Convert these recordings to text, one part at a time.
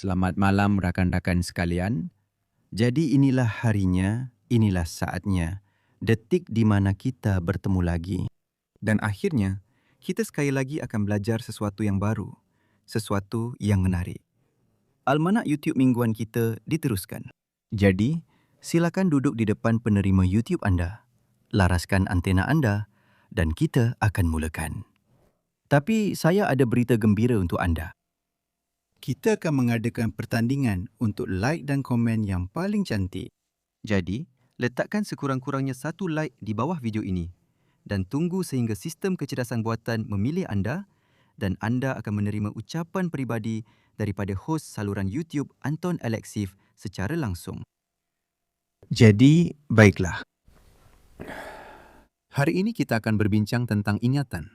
Selamat malam rakan-rakan sekalian. Jadi inilah harinya, inilah saatnya, detik di mana kita bertemu lagi. Dan akhirnya, kita sekali lagi akan belajar sesuatu yang baru, sesuatu yang menarik. Almanak YouTube mingguan kita diteruskan. Jadi, silakan duduk di depan penerima YouTube anda, laraskan antena anda, dan kita akan mulakan. Tapi saya ada berita gembira untuk anda. Kita akan mengadakan pertandingan untuk like dan komen yang paling cantik. Jadi, letakkan sekurang-kurangnya 1 like di bawah video ini dan tunggu sehingga sistem kecerdasan buatan memilih anda dan anda akan menerima ucapan peribadi daripada hos saluran YouTube Anton Alexiv secara langsung. Jadi, baiklah. Hari ini kita akan berbincang tentang ingatan.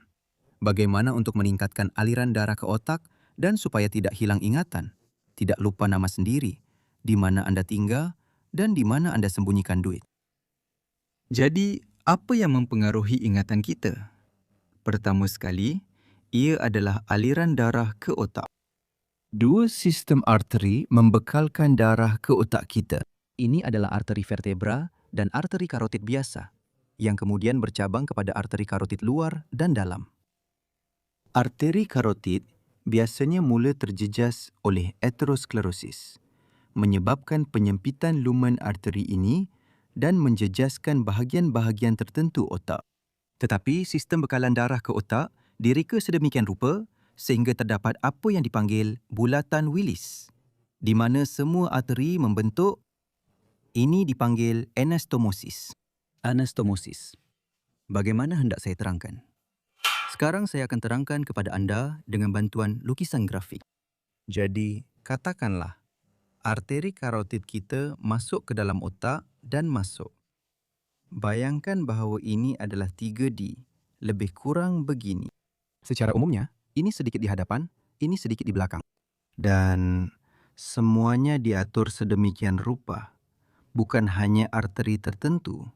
Bagaimana untuk meningkatkan aliran darah ke otak dan supaya tidak hilang ingatan, tidak lupa nama sendiri, di mana anda tinggal dan di mana anda sembunyikan duit. Jadi, apa yang mempengaruhi ingatan kita? Pertama sekali, ia adalah aliran darah ke otak. Dua sistem arteri membekalkan darah ke otak kita. Ini adalah arteri vertebra dan arteri karotid biasa, yang kemudian bercabang kepada arteri karotid luar dan dalam. Arteri karotid biasanya mula terjejas oleh aterosklerosis, menyebabkan penyempitan lumen arteri ini dan menjejaskan bahagian-bahagian tertentu otak. Tetapi sistem bekalan darah ke otak direka sedemikian rupa sehingga terdapat apa yang dipanggil bulatan Willis, di mana semua arteri membentuk. Ini dipanggil anastomosis. Anastomosis. Bagaimana hendak saya terangkan? Sekarang saya akan terangkan kepada anda dengan bantuan lukisan grafik. Jadi, katakanlah, arteri karotid kita masuk ke dalam otak dan masuk. Bayangkan bahawa ini adalah 3D, lebih kurang begini. Secara umumnya, ini sedikit di hadapan, ini sedikit di belakang. Dan semuanya diatur sedemikian rupa. Bukan hanya arteri tertentu,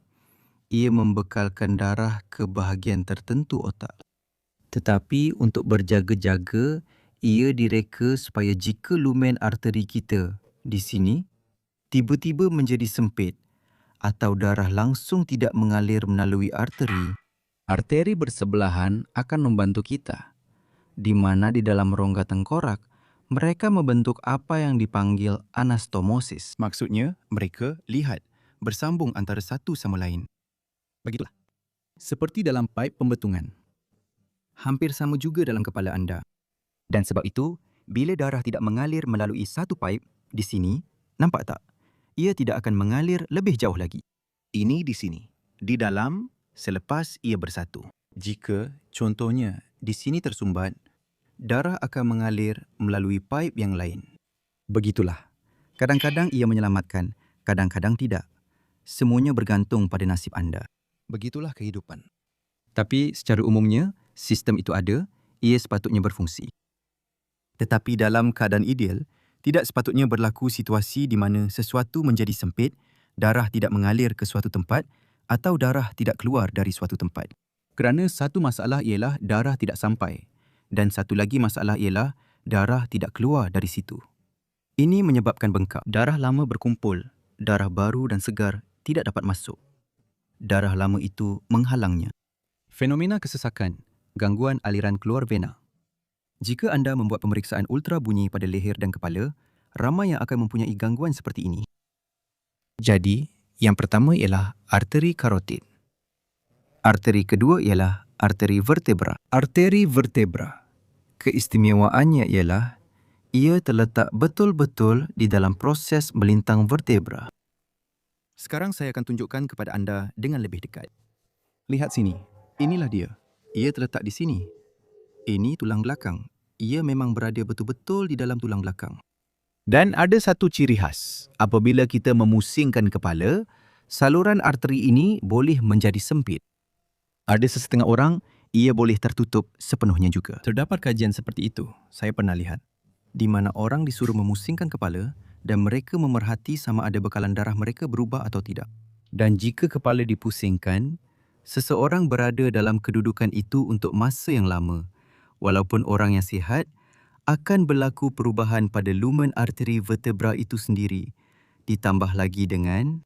ia membekalkan darah ke bahagian tertentu otak. Tetapi untuk berjaga-jaga, ia direka supaya jika lumen arteri kita di sini tiba-tiba menjadi sempit atau darah langsung tidak mengalir melalui arteri, arteri bersebelahan akan membantu kita, di mana di dalam rongga tengkorak mereka membentuk apa yang dipanggil anastomosis. Maksudnya, mereka lihat bersambung antara satu sama lain. Begitulah. Seperti dalam paip pembetungan. Hampir sama juga dalam kepala anda. Dan sebab itu, bila darah tidak mengalir melalui satu paip di sini, nampak tak? Ia tidak akan mengalir lebih jauh lagi. Ini di sini, di dalam selepas ia bersatu. Jika, contohnya, di sini tersumbat, darah akan mengalir melalui paip yang lain. Begitulah. Kadang-kadang ia menyelamatkan, kadang-kadang tidak. Semuanya bergantung pada nasib anda. Begitulah kehidupan. Tapi secara umumnya, sistem itu ada, ia sepatutnya berfungsi. Tetapi dalam keadaan ideal, tidak sepatutnya berlaku situasi di mana sesuatu menjadi sempit, darah tidak mengalir ke suatu tempat atau darah tidak keluar dari suatu tempat. Kerana satu masalah ialah darah tidak sampai dan satu lagi masalah ialah darah tidak keluar dari situ. Ini menyebabkan bengkak. Darah lama berkumpul, darah baru dan segar tidak dapat masuk. Darah lama itu menghalangnya. Fenomena kesesakan, gangguan aliran keluar vena. Jika anda membuat pemeriksaan ultra bunyi pada leher dan kepala, ramai yang akan mempunyai gangguan seperti ini. Jadi, yang pertama ialah arteri karotid. Arteri kedua ialah arteri vertebra. Arteri vertebra. Keistimewaannya ialah ia terletak betul-betul di dalam proses melintang vertebra. Sekarang saya akan tunjukkan kepada anda dengan lebih dekat. Lihat sini. Inilah dia. Ia terletak di sini. Ini tulang belakang. Ia memang berada betul-betul di dalam tulang belakang. Dan ada satu ciri khas. Apabila kita memusingkan kepala, saluran arteri ini boleh menjadi sempit. Ada sesetengah orang, ia boleh tertutup sepenuhnya juga. Terdapat kajian seperti itu, saya pernah lihat, di mana orang disuruh memusingkan kepala dan mereka memerhati sama ada bekalan darah mereka berubah atau tidak. Dan jika kepala dipusingkan, seseorang berada dalam kedudukan itu untuk masa yang lama. Walaupun orang yang sihat, akan berlaku perubahan pada lumen arteri vertebra itu sendiri, ditambah lagi dengan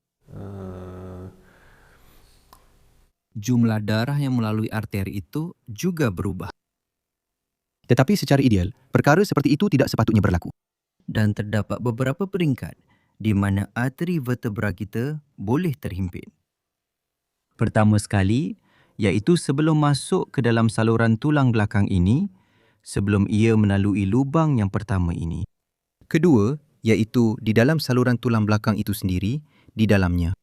Jumlah darah yang melalui arteri itu juga berubah. Tetapi secara ideal, perkara seperti itu tidak sepatutnya berlaku. Dan terdapat beberapa peringkat di mana arteri vertebra kita boleh terhimpit. Pertama sekali, iaitu sebelum masuk ke dalam saluran tulang belakang ini, sebelum ia melalui lubang yang pertama ini. Kedua, iaitu di dalam saluran tulang belakang itu sendiri, di dalamnya.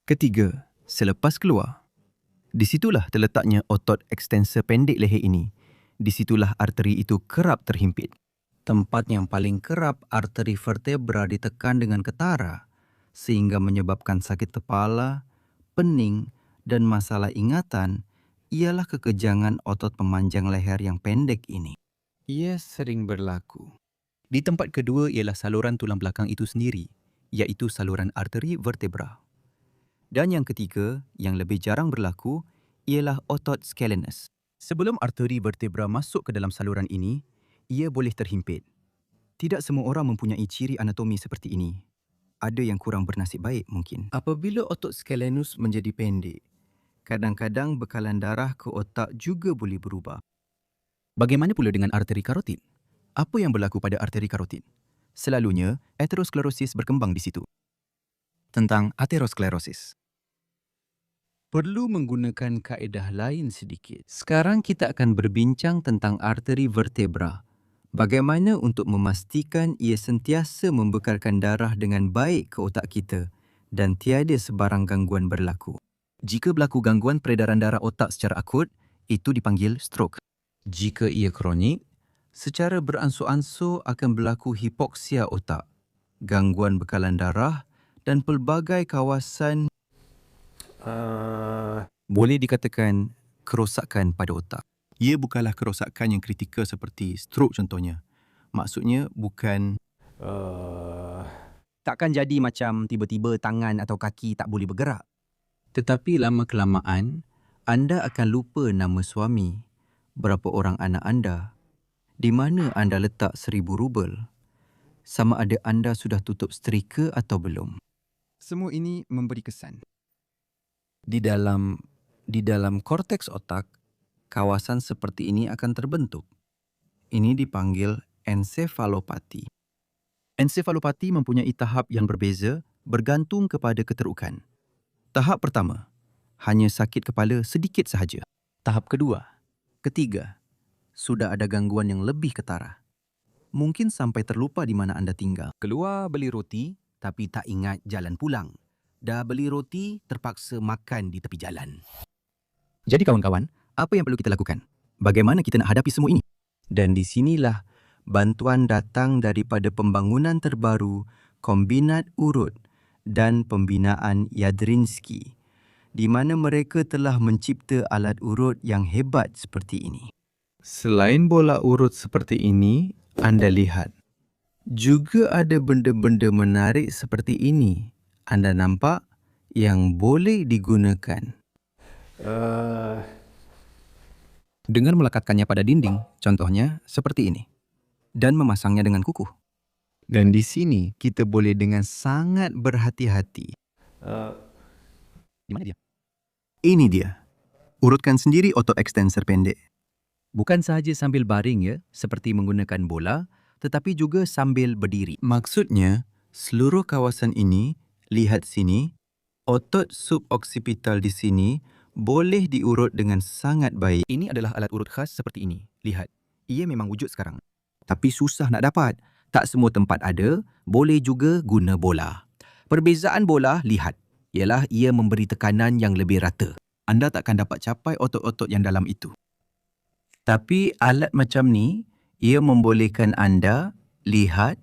Ketiga, selepas keluar. Disitulah terletaknya otot ekstensor pendek leher ini. Disitulah arteri itu kerap terhimpit. Tempat yang paling kerap arteri vertebra ditekan dengan ketara sehingga menyebabkan sakit kepala, pening dan masalah ingatan ialah kekejangan otot pemanjang leher yang pendek ini. Ia sering berlaku. Di tempat kedua ialah saluran tulang belakang itu sendiri, iaitu saluran arteri vertebra. Dan yang ketiga, yang lebih jarang berlaku, ialah otot scalenus. Sebelum arteri vertebra masuk ke dalam saluran ini, ia boleh terhimpit. Tidak semua orang mempunyai ciri anatomi seperti ini. Ada yang kurang bernasib baik mungkin. Apabila otot scalenus menjadi pendek, kadang-kadang bekalan darah ke otak juga boleh berubah. Bagaimana pula dengan arteri karotid? Apa yang berlaku pada arteri karotid? Selalunya, aterosklerosis berkembang di situ. Tentang aterosklerosis. Perlu menggunakan kaedah lain sedikit. Sekarang kita akan berbincang tentang arteri vertebra. Bagaimana untuk memastikan ia sentiasa membekalkan darah dengan baik ke otak kita dan tiada sebarang gangguan berlaku. Jika berlaku gangguan peredaran darah otak secara akut, itu dipanggil stroke. Jika ia kronik, secara beransur-ansur akan berlaku hipoksia otak, gangguan bekalan darah dan pelbagai kawasan boleh dikatakan kerosakan pada otak. Ia bukanlah kerosakan yang kritikal seperti stroke contohnya. Maksudnya bukan takkan jadi macam tiba-tiba tangan atau kaki tak boleh bergerak. Tetapi lama-kelamaan, anda akan lupa nama suami, berapa orang anak anda, di mana anda letak 1000 rubel, sama ada anda sudah tutup setrika atau belum. Semua ini memberi kesan. Di dalam korteks otak, kawasan seperti ini akan terbentuk. Ini dipanggil ensefalopati. Ensefalopati mempunyai tahap yang berbeza bergantung kepada keterukan. Tahap pertama, hanya sakit kepala sedikit sahaja. Tahap kedua, ketiga, sudah ada gangguan yang lebih ketara. Mungkin sampai terlupa di mana anda tinggal. Keluar beli roti, tapi tak ingat jalan pulang. Dah beli roti, terpaksa makan di tepi jalan. Jadi kawan-kawan, apa yang perlu kita lakukan? Bagaimana kita nak hadapi semua ini? Dan di sinilah bantuan datang daripada pembangunan terbaru kombinat urut dan pembinaan Yadrinsky, di mana mereka telah mencipta alat urut yang hebat seperti ini. Selain bola urut seperti ini, anda lihat, juga ada benda-benda menarik seperti ini. Anda nampak yang boleh digunakan. Dengan melekatkannya pada dinding, contohnya seperti ini. Dan memasangnya dengan kukuh. Dan di sini kita boleh dengan sangat berhati-hati. Di mana dia? Ini dia. Urutkan sendiri otot ekstensor pendek. Bukan sahaja sambil baring ya, seperti menggunakan bola, tetapi juga sambil berdiri. Maksudnya, seluruh kawasan ini, lihat sini, otot suboksipital di sini boleh diurut dengan sangat baik. Ini adalah alat urut khas seperti ini. Lihat, ia memang wujud sekarang. Tapi susah nak dapat. Tak semua tempat ada, boleh juga guna bola. Perbezaan bola, lihat, ialah ia memberi tekanan yang lebih rata. Anda takkan dapat capai otot-otot yang dalam itu. Tapi alat macam ni, ia membolehkan anda lihat,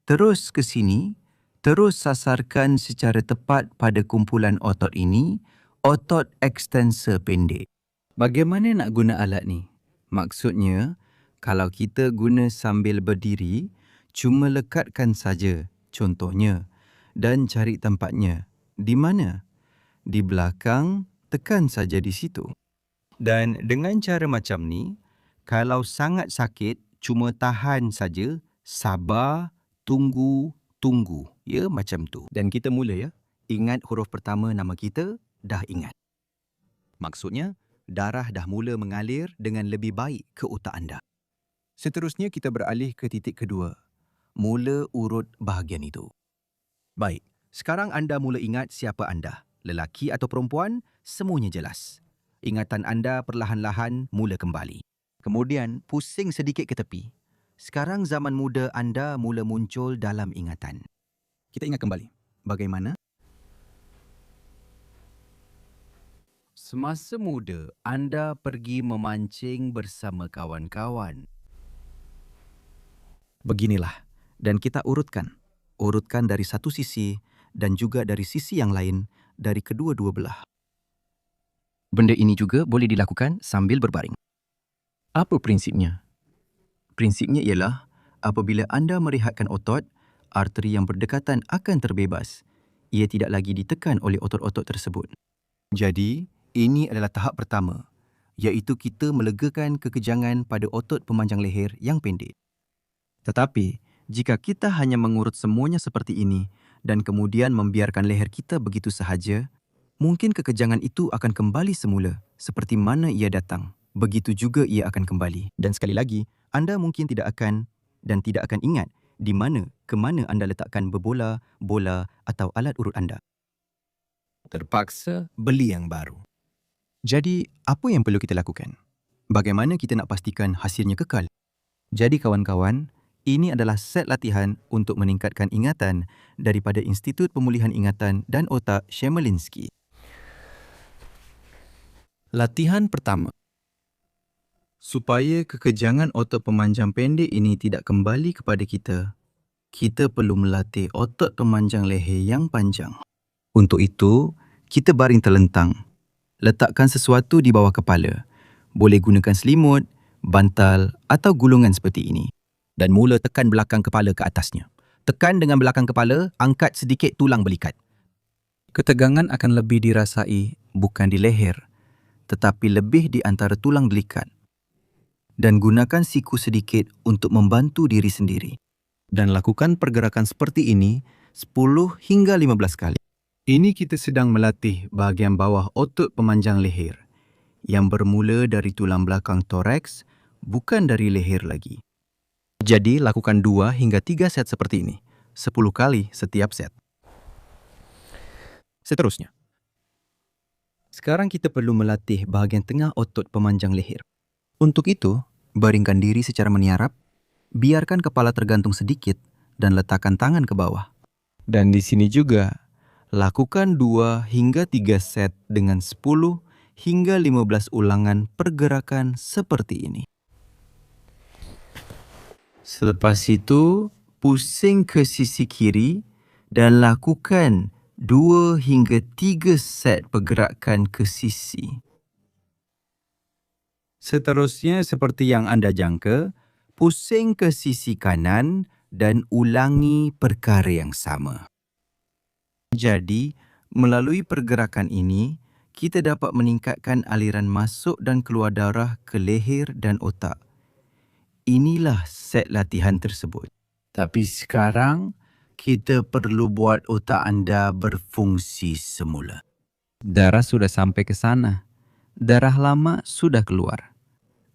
terus ke sini, terus sasarkan secara tepat pada kumpulan otot ini, otot ekstensor pendek. Bagaimana nak guna alat ni? Maksudnya, kalau kita guna sambil berdiri, cuma lekatkan saja, contohnya, dan cari tempatnya. Di mana? Di belakang, tekan saja di situ. Dan dengan cara macam ni, kalau sangat sakit, Cuma tahan saja, sabar, tunggu. Ya, macam tu. Dan kita mula ya. Ingat huruf pertama nama kita, dah ingat. Maksudnya, darah dah mula mengalir dengan lebih baik ke otak anda. Seterusnya kita beralih ke titik kedua. Mula urut bahagian itu. Baik, sekarang anda mula ingat siapa anda. Lelaki atau perempuan, semuanya jelas. Ingatan anda perlahan-lahan mula kembali. Kemudian, pusing sedikit ke tepi. Sekarang zaman muda anda mula muncul dalam ingatan. Kita ingat kembali. Bagaimana? Semasa muda, anda pergi memancing bersama kawan-kawan. Beginilah. Dan kita urutkan. Urutkan dari satu sisi dan juga dari sisi yang lain, dari kedua-dua belah. Benda ini juga boleh dilakukan sambil berbaring. Apa prinsipnya? Prinsipnya ialah, apabila anda merehatkan otot, arteri yang berdekatan akan terbebas. Ia tidak lagi ditekan oleh otot-otot tersebut. Jadi, ini adalah tahap pertama, iaitu kita melegakan kekejangan pada otot pemanjang leher yang pendek. Tetapi, jika kita hanya mengurut semuanya seperti ini dan kemudian membiarkan leher kita begitu sahaja, mungkin kekejangan itu akan kembali semula seperti mana ia datang. Begitu juga ia akan kembali. Dan sekali lagi, anda mungkin tidak akan ingat di mana ke mana anda letakkan berbola, bola atau alat urut anda. Terpaksa beli yang baru. Jadi, apa yang perlu kita lakukan? Bagaimana kita nak pastikan hasilnya kekal? Jadi kawan-kawan, ini adalah set latihan untuk meningkatkan ingatan daripada Institut Pemulihan Ingatan dan Otak Chemerinsky. Latihan pertama. Supaya kekejangan otot pemanjang pendek ini tidak kembali kepada kita, kita perlu melatih otot pemanjang leher yang panjang. Untuk itu, kita baring terlentang. Letakkan sesuatu di bawah kepala. Boleh gunakan selimut, bantal atau gulungan seperti ini. Dan mula tekan belakang kepala ke atasnya. Tekan dengan belakang kepala, angkat sedikit tulang belikat. Ketegangan akan lebih dirasai bukan di leher, tetapi lebih di antara tulang belikat. Dan gunakan siku sedikit untuk membantu diri sendiri. Dan lakukan pergerakan seperti ini 10 hingga 15 kali. Ini kita sedang melatih bahagian bawah otot pemanjang leher yang bermula dari tulang belakang toraks, bukan dari leher lagi. Jadi, lakukan 2 hingga 3 set seperti ini. 10 kali setiap set. Seterusnya. Sekarang kita perlu melatih bahagian tengah otot pemanjang leher. Untuk itu, baringkan diri secara meniarap, biarkan kepala tergantung sedikit dan letakkan tangan ke bawah. Dan di sini juga, lakukan 2 hingga 3 set dengan 10 hingga 15 ulangan pergerakan seperti ini. Selepas itu, pusing ke sisi kiri dan lakukan 2 hingga 3 set pergerakan ke sisi. Seterusnya, seperti yang anda jangka, pusing ke sisi kanan dan ulangi perkara yang sama. Jadi, melalui pergerakan ini, kita dapat meningkatkan aliran masuk dan keluar darah ke leher dan otak. Inilah set latihan tersebut. Tapi sekarang, kita perlu buat otak anda berfungsi semula. Darah sudah sampai ke sana. Darah lama sudah keluar.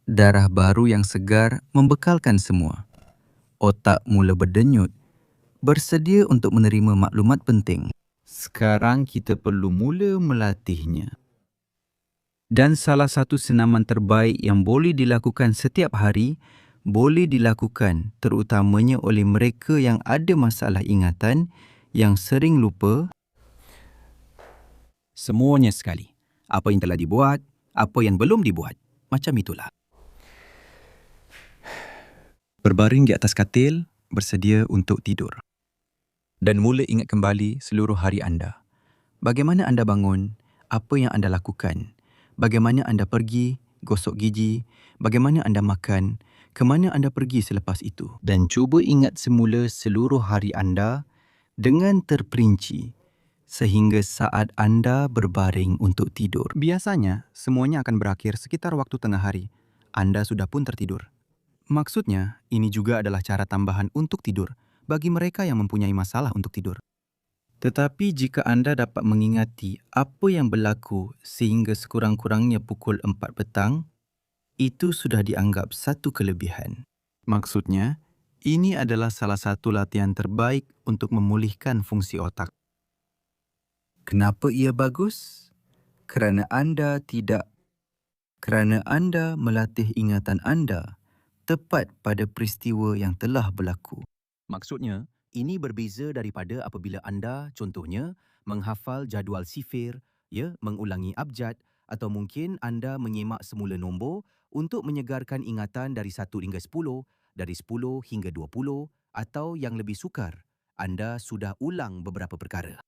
Darah baru yang segar membekalkan semua. Otak mula berdenyut, bersedia untuk menerima maklumat penting. Sekarang kita perlu mula melatihnya. Dan salah satu senaman terbaik yang boleh dilakukan setiap hari, boleh dilakukan terutamanya oleh mereka yang ada masalah ingatan, yang sering lupa. Semuanya sekali. Apa yang telah dibuat, apa yang belum dibuat. Macam itulah. Berbaring di atas katil, bersedia untuk tidur. Dan mula ingat kembali seluruh hari anda. Bagaimana anda bangun, apa yang anda lakukan, bagaimana anda pergi, gosok gigi, bagaimana anda makan, ke mana anda pergi selepas itu. Dan cuba ingat semula seluruh hari anda dengan terperinci sehingga saat anda berbaring untuk tidur. Biasanya, semuanya akan berakhir sekitar waktu tengah hari. Anda sudah pun tertidur. Maksudnya, ini juga adalah cara tambahan untuk tidur bagi mereka yang mempunyai masalah untuk tidur. Tetapi jika anda dapat mengingati apa yang berlaku sehingga sekurang-kurangnya pukul 4 petang, itu sudah dianggap satu kelebihan. Maksudnya, ini adalah salah satu latihan terbaik untuk memulihkan fungsi otak. Kenapa ia bagus? Kerana anda melatih ingatan anda tepat pada peristiwa yang telah berlaku. Maksudnya, ini berbeza daripada apabila anda, contohnya, menghafal jadual sifir, mengulangi abjad, atau mungkin anda menyemak semula nombor untuk menyegarkan ingatan dari 1 hingga 10, dari 10 hingga 20, atau yang lebih sukar, anda sudah ulang beberapa perkara.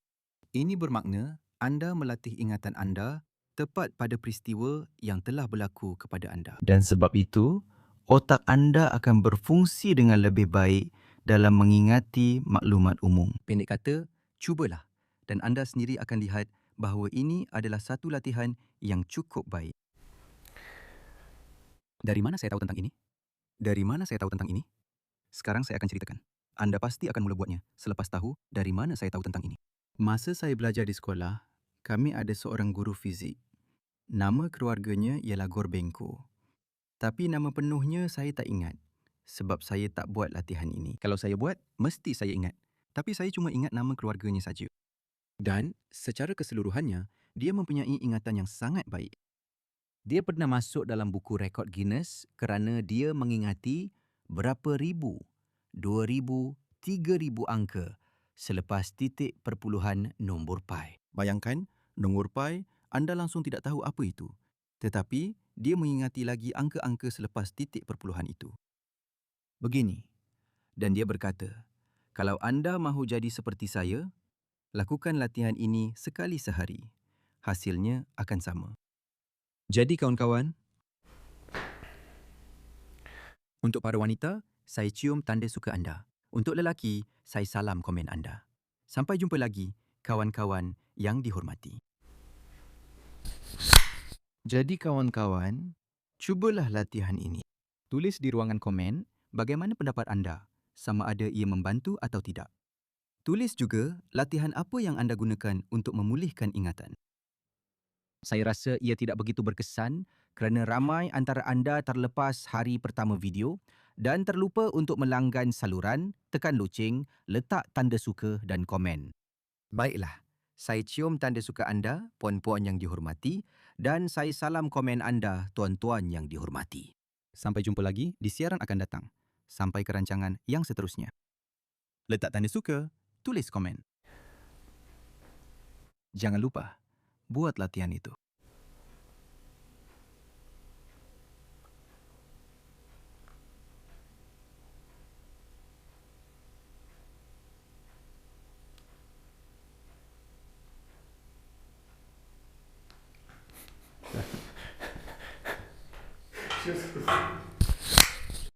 Ini bermakna anda melatih ingatan anda tepat pada peristiwa yang telah berlaku kepada anda. Dan sebab itu, otak anda akan berfungsi dengan lebih baik dalam mengingati maklumat umum. Pendek kata, cubalah dan anda sendiri akan lihat bahawa ini adalah satu latihan yang cukup baik. Dari mana saya tahu tentang ini? Dari mana saya tahu tentang ini? Sekarang saya akan ceritakan. Anda pasti akan mula buatnya selepas tahu dari mana saya tahu tentang ini. Masa saya belajar di sekolah, kami ada seorang guru fizik. Nama keluarganya ialah Gorbenko. Tapi nama penuhnya saya tak ingat sebab saya tak buat latihan ini. Kalau saya buat, mesti saya ingat. Tapi saya cuma ingat nama keluarganya saja. Dan secara keseluruhannya, dia mempunyai ingatan yang sangat baik. Dia pernah masuk dalam buku rekod Guinness kerana dia mengingati berapa ribu, 2,000, 3,000 angka selepas titik perpuluhan nombor pi. Bayangkan, nombor pi, anda langsung tidak tahu apa itu. Tetapi, dia mengingati lagi angka-angka selepas titik perpuluhan itu. Begini, dan dia berkata, kalau anda mahu jadi seperti saya, lakukan latihan ini sekali sehari. Hasilnya akan sama. Jadi kawan-kawan, untuk para wanita, saya cium tanda suka anda. Untuk lelaki, saya salam komen anda. Sampai jumpa lagi, kawan-kawan yang dihormati. Jadi kawan-kawan, cubalah latihan ini. Tulis di ruangan komen bagaimana pendapat anda, sama ada ia membantu atau tidak. Tulis juga latihan apa yang anda gunakan untuk memulihkan ingatan. Saya rasa ia tidak begitu berkesan kerana ramai antara anda terlepas hari pertama video dan terlupa untuk melanggan saluran, tekan loceng, letak tanda suka dan komen. Baiklah, saya cium tanda suka anda, puan-puan yang dihormati, dan saya salam komen anda, tuan-tuan yang dihormati. Sampai jumpa lagi di siaran akan datang. Sampai ke rancangan yang seterusnya. Letak tanda suka, tulis komen. Jangan lupa, buat latihan itu. Jesus.